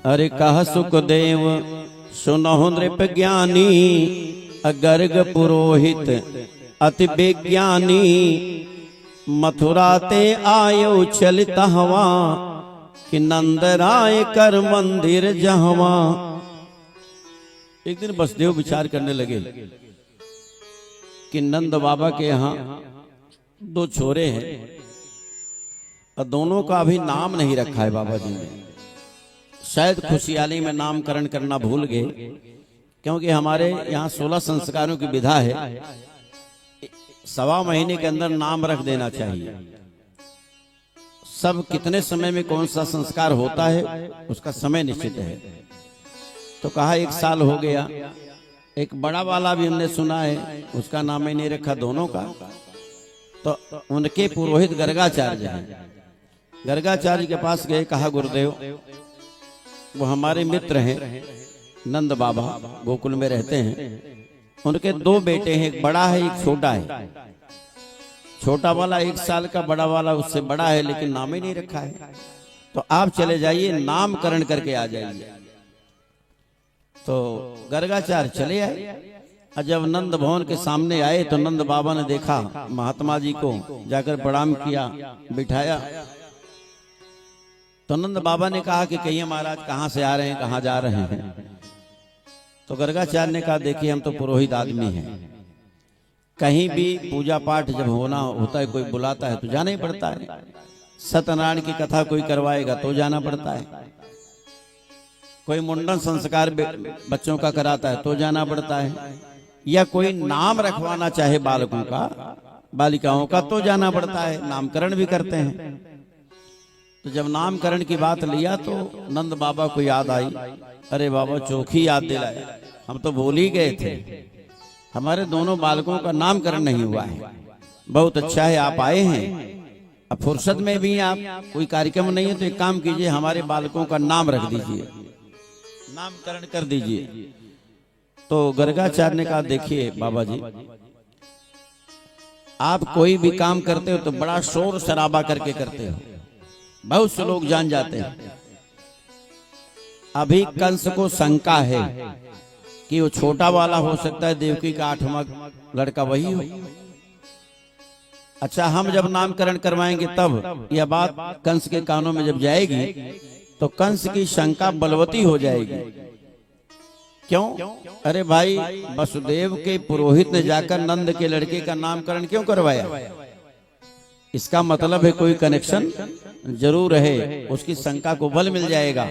अरे कह सुखदेव सुनहु नृप ज्ञानी, गर्ग पुरोहित अति विज्ञानी। मथुरा ते आयो चलित हवा, कि नंद राय कर मंदिर जहवा। एक दिन वसुदेव विचार करने लगे कि नंद बाबा के यहाँ दो छोरे हैं और दोनों का अभी नाम नहीं रखा है बाबा जी ने। शायद खुशहाली में नामकरण करना भूल गए, क्योंकि हमारे यहाँ 16 संस्कारों की विधा है, 1.25 महीने के अंदर नाम रख देना चाहिए। सब कितने समय में कौन सा संस्कार होता है उसका समय निश्चित है। तो कहा 1 साल हो गया। एक बड़ा वाला भी हमने सुना है, उसका नाम ही नहीं रखा दोनों का। तो उनके पुरोहित गर्गाचार्य हैं। गर्गाचार्य के पास गए, कहा गुरुदेव वो हमारे मित्र हैं नंद बाबा, गोकुल में रहते हैं। उनके 2 बेटे हैं, एक बड़ा है एक छोटा है। छोटा वाला 1 साल का, बड़ा वाला उससे बड़ा है, लेकिन नाम ही नहीं रखा है। तो आप चले जाइए, नामकरण करके आ जाइए। तो गर्गाचार्य चले आए। और जब नंद भवन के सामने आए तो नंद बाबा ने देखा महात्मा जी को, जाकर प्रणाम किया, बिठाया। तो नंद बाबा ने कहा कि कहिए महाराज कहाँ से आ रहे हैं, कहाँ जा रहे हैं। तो गर्गाचार्य ने कहा देखिए हम तो पुरोहित आदमी हैं, कहीं भी पूजा पाठ जब होना होता है, कोई बुलाता है तो जाना ही पड़ता है। सत्यनारायण की कथा कोई करवाएगा तो जाना पड़ता है, कोई मुंडन संस्कार बच्चों का कराता है तो जाना पड़ता है, या कोई नाम रखवाना चाहे बालकों का, बालिकाओं का तो जाना पड़ता है। नामकरण भी करते हैं। तो जब नामकरण की बात लिया तो नंद बाबा को याद आई, अरे बाबा चौखी याद दिलाए, हम तो भूल ही गए थे, हमारे दोनों बालकों का नामकरण नहीं हुआ है। बहुत अच्छा है आप आए हैं, अब फुर्सत में भी आप, कोई कार्यक्रम नहीं है तो एक काम कीजिए, हमारे बालकों का नाम रख दीजिए, नामकरण कर दीजिए। तो गर्गाचार्य ने कहा देखिए बाबा जी, आप कोई भी काम करते हो तो बड़ा शोर शराबा करके करते हो, बहुत से लोग जान जाते हैं। अभी कंस को शंका है कि वो छोटा वाला हो सकता है, देवकी का 8वां लड़का वही हो। अच्छा हम जब नामकरण करवाएंगे तब यह बात कंस के कानों में जब जाएगी तो कंस की शंका बलवती हो जाएगी। क्यों? अरे भाई वसुदेव के पुरोहित ने जाकर नंद के लड़के का नामकरण क्यों करवाया? इसका मतलब है कोई कनेक्शन जरूर है, उसकी शंका को बल मिल जाएगा।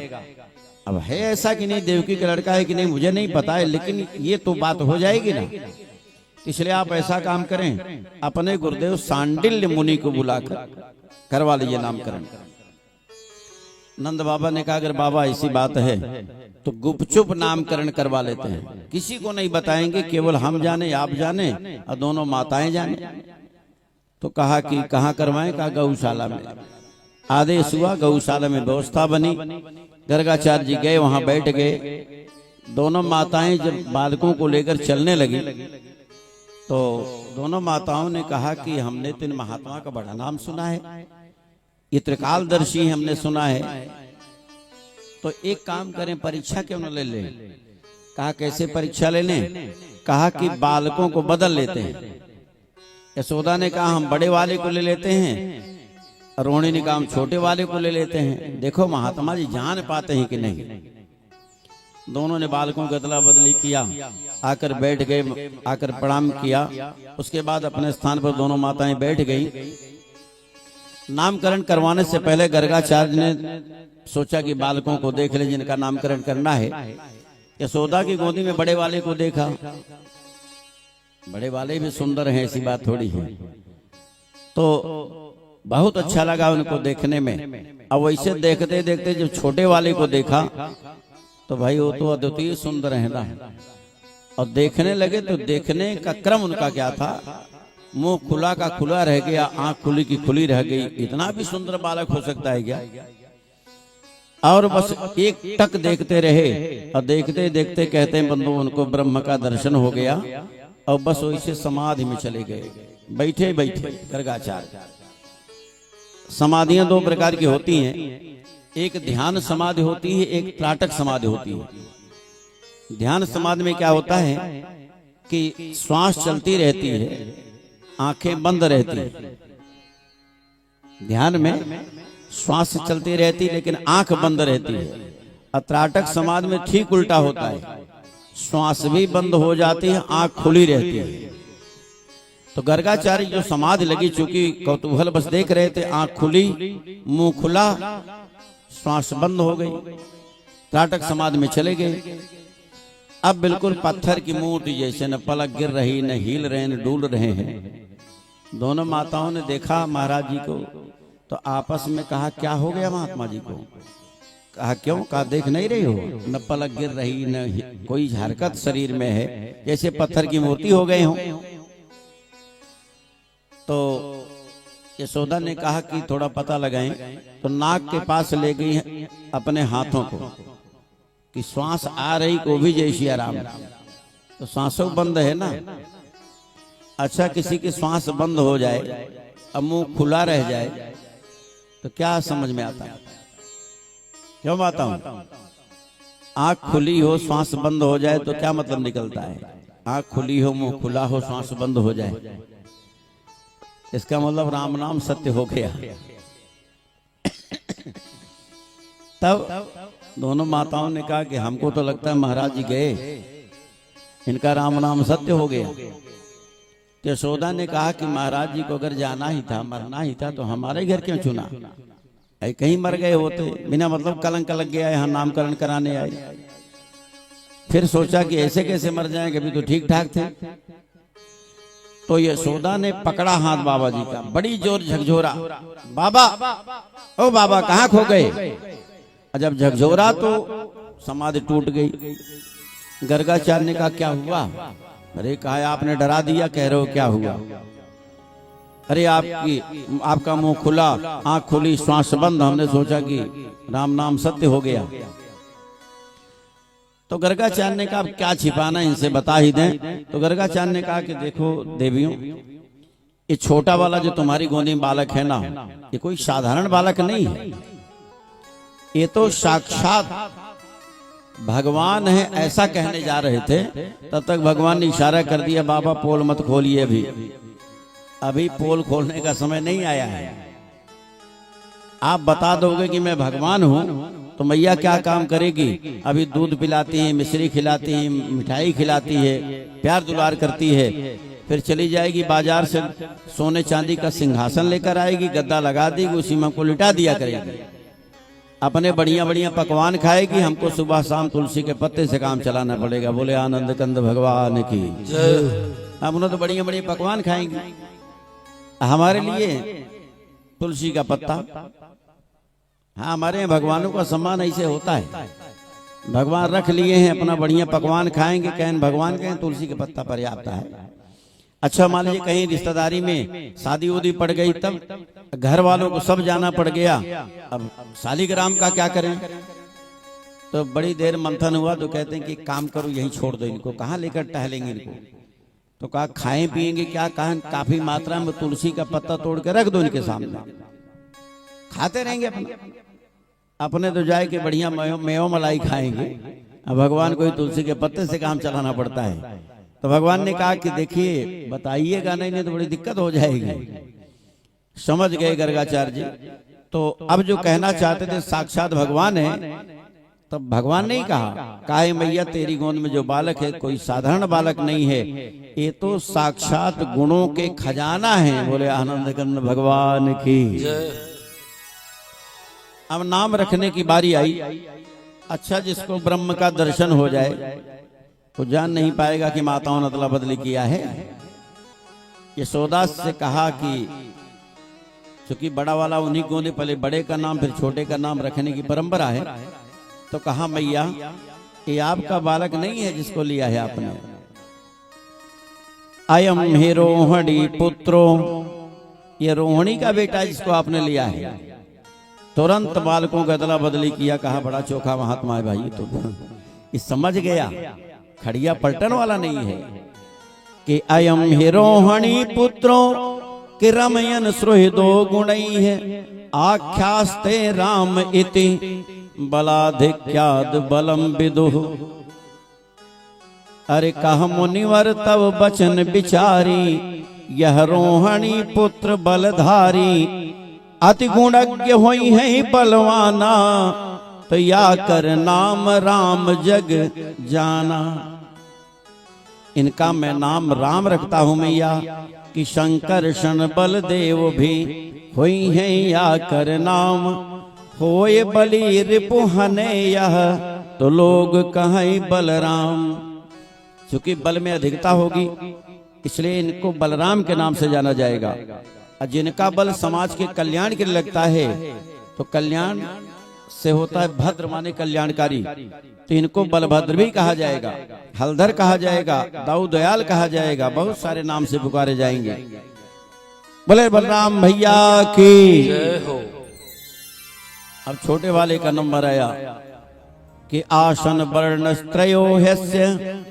अब है ऐसा कि नहीं देवकी का लड़का है कि नहीं मुझे नहीं पता है, लेकिन ये तो बात हो जाएगी ना। इसलिए आप ऐसा काम करें, अपने गुरुदेव सांडिल्य मुनि को बुलाकर करवा लीजिए नामकरण। नंद बाबा ने कहा अगर बाबा ऐसी बात है तो गुपचुप नामकरण करवा लेते हैं, किसी को नहीं बताएंगे, केवल हम जाने आप जाने और दोनों माताएं जाने। तो कहा कि कहाँ करवाएं? कहा गौशाला में। आदेश हुआ, गौशाला में व्यवस्था बनी। गर्गाचार्य जी गए, वहां बैठ गए। दोनों माताएं जब बालकों को लेकर चलने लगी तो दोनों माताओं ने कहा कि हमने तो इन महात्मा का बड़ा नाम सुना है, ये त्रिकालदर्शी हमने सुना है, तो एक काम करें परीक्षा क्यों न ले लें। कहा कैसे परीक्षा ले लें? कहा कि बालकों को बदल लेते हैं। यशोदा ने कहा हम बड़े वाले को ले लेते हैं, रोहिणी ने कहा हम छोटे वाले को ले लेते हैं। देखो महात्मा जी जान पाते हैं कि नहीं। दोनों ने बालकों की अदला बदली किया, आकर बैठ गए, आकर प्रणाम किया। उसके बाद अपने स्थान पर दोनों माताएं बैठ गई। नामकरण करवाने से पहले गर्गाचार्य ने सोचा कि बालकों को देख ले जिनका नामकरण करना है। यशोदा की गोदी में बड़े वाले को देखा, बड़े वाले भी सुंदर हैं, ऐसी बात थोड़ी है। तो बहुत अच्छा लगा उनको देखने में। अब वैसे देखते देखते जब छोटे वाले को देखा तो भाई वो तो अद्वितीय सुंदर है ना। और देखने लगे तो देखने का क्रम उनका क्या था, मुंह खुला का खुला रह गया, आंख खुली की खुली रह गई। इतना भी सुंदर बालक हो सकता है क्या? और बस एक टक देखते रहे और देखते देखते कहते हैं बंधु उनको ब्रह्म का दर्शन हो गया और बस वैसे समाधि में चले गए। बैठे बैठे गर्गाचार्य। समाधियां 2 प्रकार की होती हैं, एक ध्यान समाधि होती है, एक त्राटक समाधि होती है। ध्यान समाधि में क्या होता है कि श्वास चलती रहती है, आंखें बंद रहती है। ध्यान में श्वास चलती रहती लेकिन आंख बंद रहती है। त्राटक समाधि में ठीक उल्टा होता है, श्वास भी बंद हो जाती है, आंख खुली रहती है। तो गर्गाचार्य जो समाधि लगी, चूंकि कौतूहल बस देख रहे थे, आंख खुली, मुंह खुला, श्वास बंद हो गई, त्राटक समाधि में चले गए। अब बिल्कुल पत्थर की मूर्ति जैसे, न पलक गिर रही, न हिल रहे, न डूल रहे हैं। दोनों माताओं ने देखा महाराज जी को, तो आपस में कहा क्या हो गया महात्मा जी को? कहा क्यों? कहा देख नहीं रही हो, न पलक गिर रही, न कोई हरकत शरीर में है, जैसे पत्थर की मूर्ति हो गए हो। तो यशोदा ने कहा कि थोड़ा पता लगाएं। तो नाक के पास ले गई अपने हाथों को कि श्वास आ रही को भी जय श्री राम। तो सांसों बंद है ना। अच्छा, किसी की श्वास बंद हो जाए, अब मुंह खुला रह जाए, तो क्या समझ में आता है? क्यों बाता हूं? आंख खुली हो, श्वास बंद हो जाए तो क्या मतलब निकलता है? आंख खुली हो, मुंह खुला हो, श्वास बंद हो जाए, इसका मतलब राम नाम सत्य हो गया। तब दोनों माताओं ने कहा कि हमको तो लगता है महाराज जी गए, इनका राम नाम सत्य हो गया। यशोदा ने कहा कि महाराज जी को अगर जाना ही था, मरना ही था, तो हमारे घर क्यों चुना? कहीं मर गए होते, बिना मतलब कलंक लग गया, यहाँ नामकरण कराने आए। फिर सोचा कि ऐसे कैसे मर जाएंगे, अभी तो ठीक ठाक थे। तो यशोदा ने पकड़ा हाथ बाबा जी का, बड़ी जोर झकझोरा, बाबा ओ बाबा कहाँ खो गए? जब झकझोरा तो समाधि टूट गई। गर्गाचार्य ने कहा क्या हुआ? अरे कहा आपने डरा दिया, कह रहे हो क्या हुआ? अरे आपका मुंह खुला, आंख खुली, श्वास बंद, हमने सोचा कि राम नाम सत्य हो गया। तो गर्गाचार्य ने कहा क्या छिपाना, इनसे बता ही दें। तो गर्गाचार्य ने कहा कि देखो देवियों, ये छोटा वाला जो तुम्हारी गोदी में बालक है ना, ये कोई साधारण बालक नहीं है, ये तो साक्षात भगवान है, ऐसा कहने जा रहे थे। तब तक भगवान ने इशारा कर दिया, बाबा पोल मत खोलिए, अभी पोल खोलने का समय नहीं आया है। आप बता दोगे कि मैं भगवान हूं, तो मैया क्या काम करेगी? अभी दूध पिलाती है, मिश्री खिलाती है, मिठाई खिलाती है, प्यार दुलार करती है, फिर चली जाएगी बाजार से सोने चांदी का सिंहासन लेकर आएगी, गद्दा लगा देगी, उसी में हमको लिटा दिया करेगी, अपने बढ़िया बढ़िया पकवान खाएगी, हमको सुबह शाम तुलसी के पत्ते से काम चलाना पड़ेगा। बोले आनंद कंद भगवान की हम उन्हें तो बढ़िया बढ़िया पकवान खाएंगे, हमारे लिए तुलसी का पत्ता। हाँ, हमारे भगवानों का सम्मान ऐसे होता है, भगवान रख लिए हैं, अपना बढ़िया पकवान खाएंगे, कहें भगवान कहें तुलसी के पत्ता पर्याप्त है। अच्छा, मान लीजिए कहीं रिश्तेदारी में शादी उदी पड़ गई, तब घर वालों को सब जाना पड़ गया, अब शालीग्राम का क्या करें? तो बड़ी देर मंथन हुआ, तो कहते हैं कि काम करो, यहीं छोड़ दो इनको, कहाँ लेकर टहलेंगे इनको? तो कहा खाएं पिएंगे क्या? कहा काफी मात्रा में तुलसी का पत्ता तोड़ के रख दो इनके सामने, खाते रहेंगे अपने तो जाए के बढ़िया मेव मलाई खाएंगे। अब भगवान को तुलसी के पत्ते से काम चलाना पड़ता है। तो भगवान ने कहा कि देखिए बताइएगा नहीं तो बड़ी दिक्कत हो जाएगी। समझ गए गर्गाचार्य जी। तो अब जो कहना चाहते थे साक्षात भगवान है, तब भगवान ने कहा है मैया तेरी गोद में जो बालक है कोई साधारण बालक नहीं है, ये तो साक्षात गुणों के खजाना है। बोले आनंद कंद भगवान की। अब नाम रखने की बारी आई। अच्छा, जिसको ब्रह्म का दर्शन हो जाए तो जान नहीं पाएगा कि माताओं ने अदला बदली किया है। यशोदा से कहा कि क्योंकि बड़ा वाला उन्हीं गोदे, पहले बड़े का नाम फिर छोटे का नाम रखने की परंपरा है, तो कहा मैया ये आपका बालक नहीं है जिसको लिया है आपने, अयम हे रोहिणी पुत्रो, ये रोहिणी का बेटा जिसको आपने लिया है। तुरंत बालकों का अदला बदली किया, कहा बड़ा चोखा महात्मा है भाई, तो इस समझ गया खड़िया पलटन वाला नहीं है कि अयम हे रोहिणी पुत्रो कि रमयन सुहृदो गुणई है आख्यास्ते राम इति बलाधिक्याद बलम विदुः। अरे कह मुनिवर तव बचन बिचारी यह रोहणी पुत्र बलधारी अति गुणज्ञ होई है बलवाना तो या कर नाम राम जग जाना। इनका मैं नाम राम रखता हूं मैया कि शंकरषण बलदेव भी हुई है या कर नाम होए बलि रिपुहने यह तो लोग कहें बलराम। चूंकि बल में अधिकता होगी इसलिए इनको बलराम के नाम से जाना जाएगा। और जिनका बल समाज के कल्याण के लिए लगता है तो कल्याण से होता है भद्र माने कल्याणकारी, तो इनको बलभद्र भी कहा जाएगा, हलधर कहा जाएगा, दाऊ दयाल कहा जाएगा, बहुत सारे नाम से पुकारे जाएंगे। बोले बलराम भैया की जय हो। अब छोटे वाले का नंबर आया कि आसन वर्ण त्रयो ह्यस्य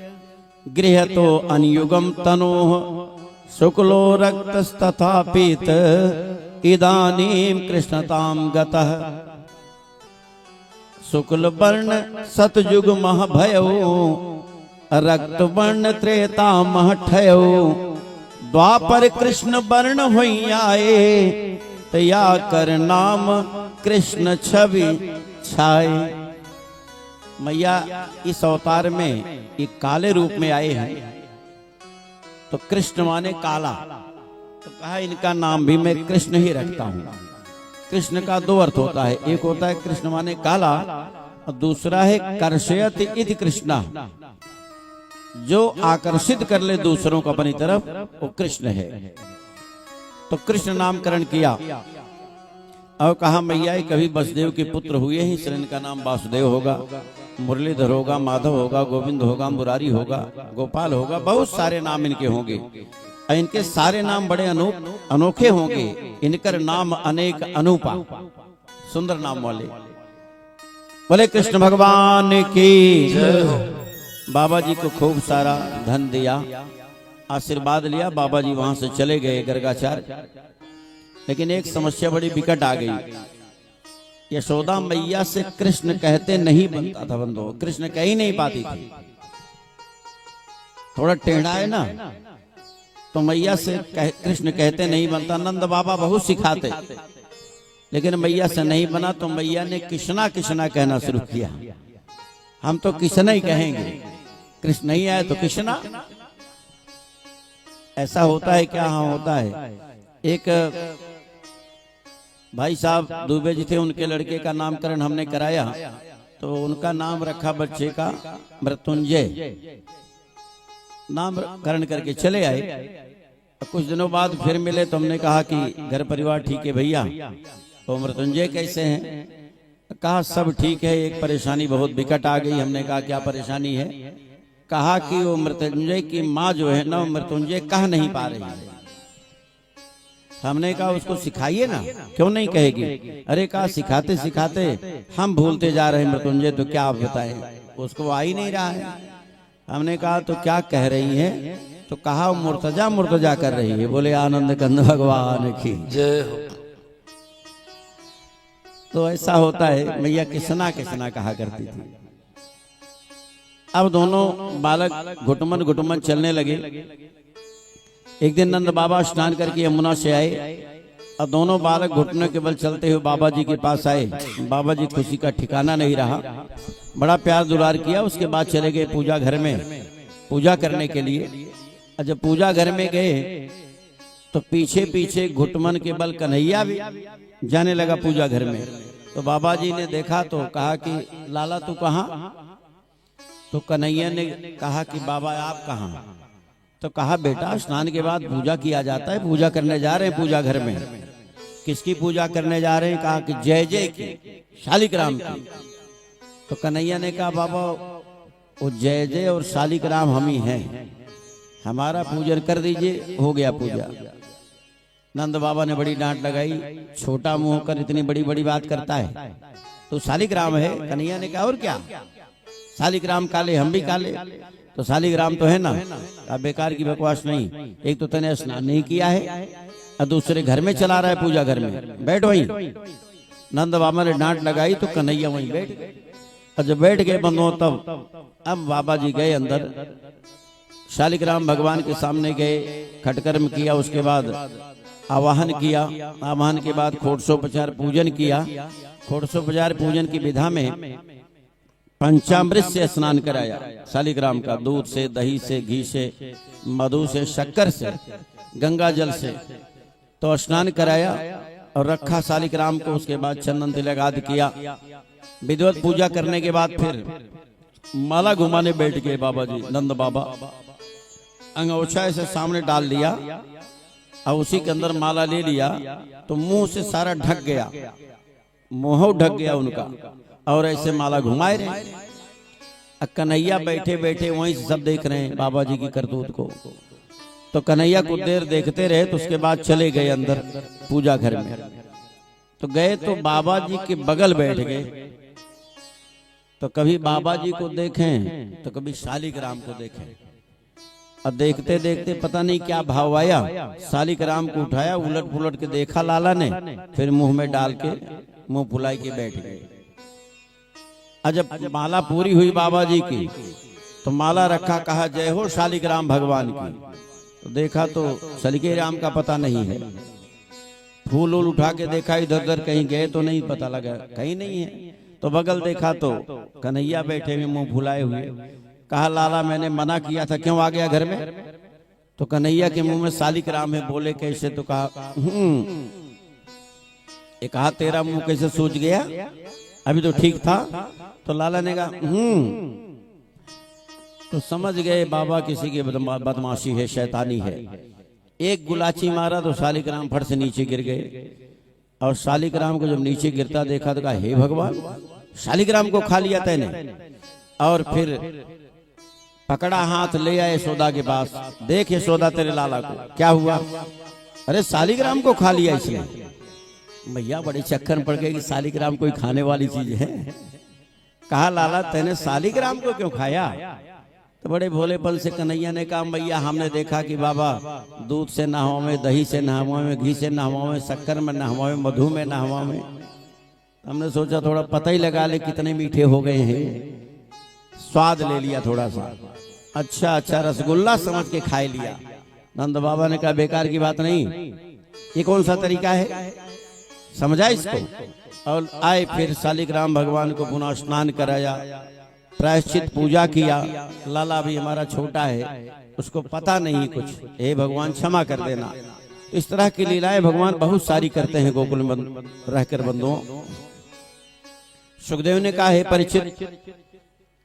गृह तो अनियुगम तनोः शुक्लो रक्तस्तथा पीत इदानीं कृष्णताम गतः। शुक्ल वर्ण सतयुग महाभयो रक्त वर्ण त्रेता महठयो द्वापर कृष्ण वर्ण हुई आए तया कर नाम कृष्ण छवि छाए। मैया इस अवतार में एक काले रूप में आए हैं तो कृष्ण माने काला, तो कहा इनका नाम भी मैं कृष्ण ही रखता हूं। कृष्ण का दो अर्थ होता है, एक होता है कृष्ण माने काला और दूसरा है कर्षयति इति कृष्णा, जो आकर्षित कर ले दूसरों को अपनी तरफ वो कृष्ण है। तो कृष्ण नामकरण किया और कहा मैया कभी वसुदेव के पुत्र हुए ही इसलिए इनका नाम वासुदेव होगा, मुरलीधर होगा, माधव होगा, गोविंद होगा, मुरारी होगा, गोपाल होगा, बहुत सारे नाम इनके होंगे। इनके सारे नाम बड़े अनोखे होंगे। इनकर नाम अनेक अनुपा, सुंदर नाम वाले। बोले कृष्ण भगवान की जय हो। बाबा जी को खूब सारा धन दिया, आशीर्वाद लिया, बाबा जी वहां से चले गए गर्गाचार्य। लेकिन एक समस्या बड़ी विकट आ गई, यशोदा मैया से कृष्ण कहते नहीं बनता था बंधु, कृष्ण कह ही नहीं पाती थी। थोड़ा टेढ़ा है ना तो मैया से कृष्ण कहते नहीं बनता। नंद बाबा बहुत सिखाते लेकिन मैया से नहीं बना तो मैया ने कृष्णा कृष्णा कहना शुरू किया। हम तो कृष्ण ही कहेंगे, कृष्ण नहीं आए तो कृष्णा। ऐसा होता है क्या? हाँ होता है। एक भाई साहब दुबे जी थे, उनके लड़के का नामकरण हमने कराया तो उनका नाम रखा बच्चे का मृत्युंजय। नामकरण करके चले आए। कुछ दिनों बाद फिर मिले तो हमने कहा कि घर परिवार ठीक है भैया, तो मृत्युंजय कैसे हैं? कहा सब ठीक है, एक परेशानी बहुत विकट आ गई। हमने कहा क्या परेशानी है? कहा कि वो मृत्युंजय की माँ जो है ना, वो मृत्युंजय कह नहीं पा रही है। हमने कहा उसको सिखाइए ना। क्यों नहीं कहेगी? अरे कहा सिखाते सिखाते हम भूलते जा रहे हैं मृत्युंजय, तो क्या आप बताएं, उसको आ ही नहीं रहा है। हमने कहा तो क्या कह रही है? तो कहा मुर्तजा मुर्तजा कर रही है। बोले आनंद कंद भगवान की जय हो। तो ऐसा होता है, मैया किसना किसना कहा करती थी। अब दोनों बालक घुटमन घुटमन चलने लगे। एक दिन नंद बाबा स्नान करके यमुना से आए और दोनों बालक घुटने के बल चलते हुए बाबा जी के पास आए। बाबा जी खुशी का ठिकाना नहीं रहा, बड़ा प्यार दुलार किया। उसके बाद चले गए पूजा घर में पूजा करने के लिए। और जब पूजा घर में गए तो पीछे पीछे घुटमन के बल कन्हैया भी जाने लगा पूजा घर में। तो बाबा जी ने देखा तो कहा कि लाला तू कहाँ? तो कन्हैया ने कहा कि बाबा आप कहाँ? तो कहा बेटा स्नान के बाद पूजा किया जाता है, पूजा करने जा रहे हैं पूजा घर में। किसकी पूजा करने जा रहे हैं? कहा कि जय जय की, शालिग्राम की। तो कन्हैया ने कहा बाबा वो जय जय और शालिग्राम हम ही हैं, हमारा पूजन कर दीजिए, हो गया पूजा। नंद बाबा ने बड़ी डांट लगाई, छोटा मुंह कर इतनी बड़ी बड़ी बात करता है, तो शालिग्राम है। कन्हैया ने कहा और क्या, शालिग्राम काले हम भी काले, तो शालिग्राम तो है ना। अब बेकार की बकवास नहीं, एक तो तने स्नान नहीं किया है और दूसरे घर में चला रहा है, पूजा घर में बैठ वहीं। नंद बाबा ने डांट लगाई तो कन्हैया वहीं बैठ गए। और जब बैठ गए बंधुओं तब अब बाबा जी गए अंदर, शालिग्राम भगवान के सामने गए, खटकर्म किया, उसके बाद आवाहन किया। आवाहन के बाद खोटसोपचार पूजन किया। खोटसोपचार पूजन की विधा में पंचामृत से स्नान कराया, शालिग्राम का, दूध से, दही से, घी से, मधु से, शक्कर से, गंगा जल से तो स्नान कराया और रखा शालिग्राम को। उसके बाद चंदन तिलक आदि किया। विधिवत पूजा करने के बाद फिर माला घुमाने बैठ गए बाबा जी। नंद बाबा अंगोछा ऐसे सामने डाल लिया और उसी के अंदर माला ले लिया तो मुंह से सारा ढक गया, मुंह ढक गया उनका, और ऐसे माला घुमाए रहे। कन्हैया बैठे बैठे वहीं से सब देख रहे हैं बाबा जी की करतूत को। तो कन्हैया कुछ देर देखते रहे तो उसके बाद चले गए अंदर पूजा घर में। तो गए तो बाबा जी के बगल बैठ गए। तो कभी बाबा जी को देखें तो कभी शालिग्राम को देखें। अब देखते देखते पता नहीं क्या भाव आया, शालिग्राम को उठाया, उलट पुलट के देखा लाला ने, फिर मुंह में डाल के मुंह फुलाई के बैठ गए। जब माला पूरी हुई बाबा जी की तो माला रखा, कहा जय हो शालिग्राम भगवान की। तो देखा तो शालिग्राम का पता नहीं है। फूल उल उठा के देखा, इधर उधर कहीं गए तो नहीं, पता लगा कहीं नहीं है। तो बगल देखा तो कन्हैया बैठे हुए मुंह फुलाए हुए। कहा लाला मैंने मना किया था, क्यों आ गया घर में? तो कन्हैया के मुंह में शालिग्राम है, बोले कैसे? तो कहा ये कहा तेरा मुंह कैसे सूज गया, अभी तो ठीक था। तो लाला ने कहा तो समझ गए बाबा किसी की बदमाशी है, शैतानी है। एक गुलाची मारा तो शालिग्राम फट से नीचे गिर गए। और शालिग्राम को जब नीचे गिरता देखा तो कहा हे भगवान, शालिग्राम को खा लिया तैने। और फिर पकड़ा हाथ ले आए यशोदा के पास, देख यशोदा तेरे लाला को क्या हुआ? अरे शालिग्राम को खा लिया इसने। भैया बड़े चक्कर में पड़ गए कि शालिग्राम कोई खाने वाली चीज है। कहा लाला तेने शालिग्राम को क्यों खाया? तो बड़े भोलेपन से कन्हैया ने कहा भैया हमने देखा कि बाबा दूध से नहवावे, दही से नहवावे, घी से नहवावे, शक्कर में नहवावे, मधु में नहवावे। हमने सोचा थोड़ा पता ही लगा ले कितने मीठे हो गए हैं, स्वाद ले लिया थोड़ा सा। अच्छा अच्छा रसगुल्ला समझ के खा लिया। नंद बाबा ने कहा बेकार की बात नहीं, ये कौन सा तरीका है, समझा इसको। और आए फिर शालिग्राम भगवान को पुनः स्नान कराया, प्रायश्चित पूजा किया। लाला भी हमारा छोटा है, उसको पता नहीं कुछ, हे भगवान क्षमा कर देना। इस तरह की लीलाएं भगवान बहुत सारी करते हैं गोकुल में रहकर बंधुओं। सुखदेव ने कहा हे परीक्षित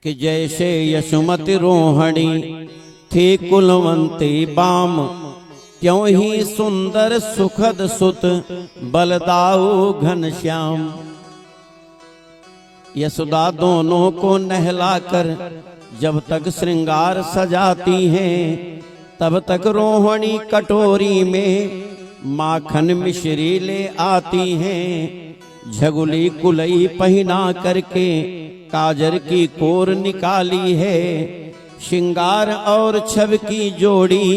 कि जैसे यशोमति रोहिणी थी कुलवंती बाम, क्यों ही सुंदर सुखद सुत बलदाऊ घनश्याम। यशोदा दोनों को नहलाकर जब तक श्रृंगार सजाती हैं, तब तक रोहिणी कटोरी में माखन मिश्री ले आती हैं। झगुली कुलई पहना करके काजर की कोर निकाली है, श्रृंगार और छब की जोड़ी